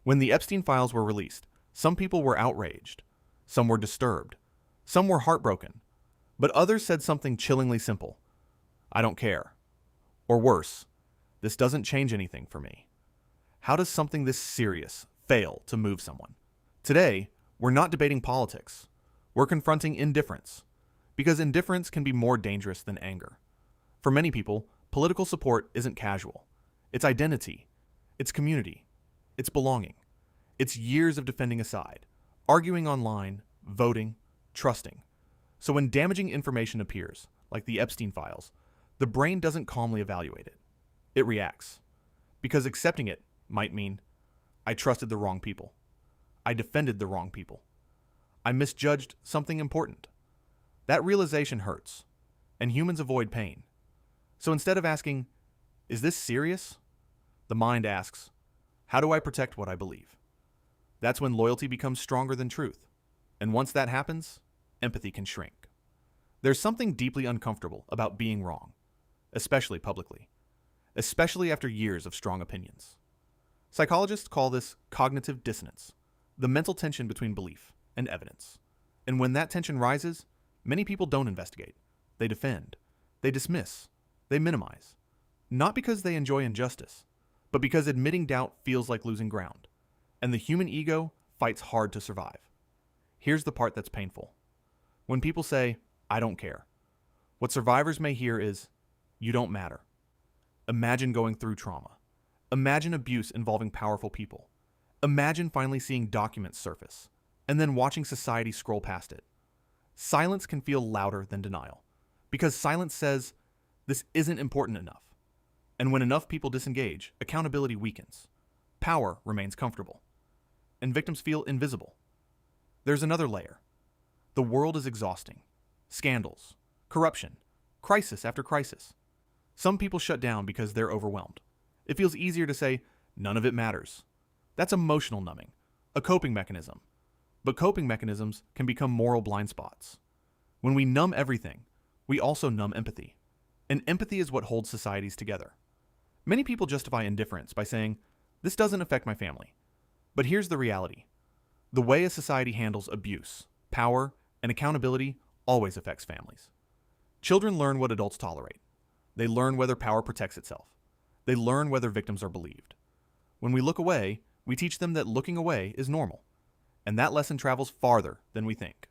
When the Epstein Files were released, some people were outraged, some were disturbed, some were heartbroken, but others said something chillingly simple. I don't care. Or worse, this doesn't change anything for me. How does something this serious fail to move someone? Today, we're not debating politics. We're confronting indifference, because indifference can be more dangerous than anger. For many people, political support isn't casual. It's identity. It's community. It's belonging. It's years of defending a side, arguing online, voting, trusting. So when damaging information appears, like the Epstein Files, the brain doesn't calmly evaluate it. It reacts. Because accepting it might mean, I trusted the wrong people. I defended the wrong people. I misjudged something important. That realization hurts, and humans avoid pain. So instead of asking, is this serious? The mind asks, how do I protect what I believe? That's when loyalty becomes stronger than truth. And once that happens, empathy can shrink. There's something deeply uncomfortable about being wrong, especially publicly, especially after years of strong opinions. Psychologists call this cognitive dissonance, the mental tension between belief and evidence. And when that tension rises, many people don't investigate. They defend. They dismiss. They minimize. Not because they enjoy injustice, but because admitting doubt feels like losing ground. And the human ego fights hard to survive. Here's the part that's painful. When people say, I don't care, what survivors may hear is, you don't matter. Imagine going through trauma. Imagine abuse involving powerful people. Imagine finally seeing documents surface, and then watching society scroll past it. Silence can feel louder than denial, because silence says, this isn't important enough. And when enough people disengage, accountability weakens. Power remains comfortable. And victims feel invisible. There's another layer. The world is exhausting. Scandals, corruption, crisis after crisis. Some people shut down because they're overwhelmed. It feels easier to say, none of it matters. That's emotional numbing, a coping mechanism. But coping mechanisms can become moral blind spots. When we numb everything, we also numb empathy. And empathy is what holds societies together. Many people justify indifference by saying, this doesn't affect my family. But here's the reality. The way a society handles abuse, power, and accountability always affects families. Children learn what adults tolerate. They learn whether power protects itself. They learn whether victims are believed. When we look away, we teach them that looking away is normal. And that lesson travels farther than we think.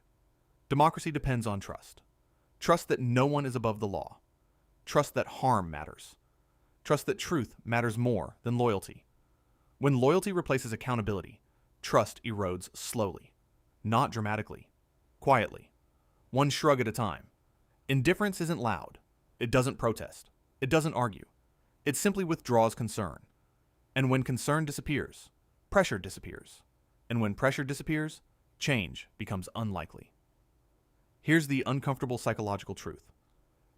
Democracy depends on trust. Trust that no one is above the law. Trust that harm matters. Trust that truth matters more than loyalty. When loyalty replaces accountability, trust erodes slowly, not dramatically, quietly, one shrug at a time. Indifference isn't loud. It doesn't protest. It doesn't argue. It simply withdraws concern. And when concern disappears, pressure disappears. And when pressure disappears, change becomes unlikely. Here's the uncomfortable psychological truth.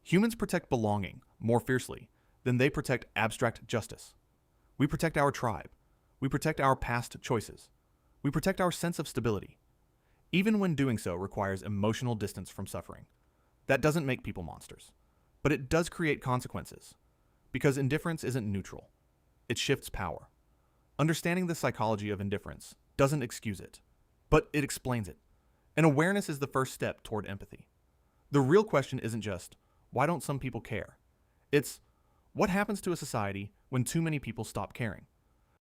Humans protect belonging more fiercely than they protect abstract justice. We protect our tribe. We protect our past choices. We protect our sense of stability, even when doing so requires emotional distance from suffering. That doesn't make people monsters, but it does create consequences, because indifference isn't neutral. It shifts power. Understanding the psychology of indifference doesn't excuse it, but it explains it. And awareness is the first step toward empathy. The real question isn't just, why don't some people care? It's, what happens to a society when too many people stop caring?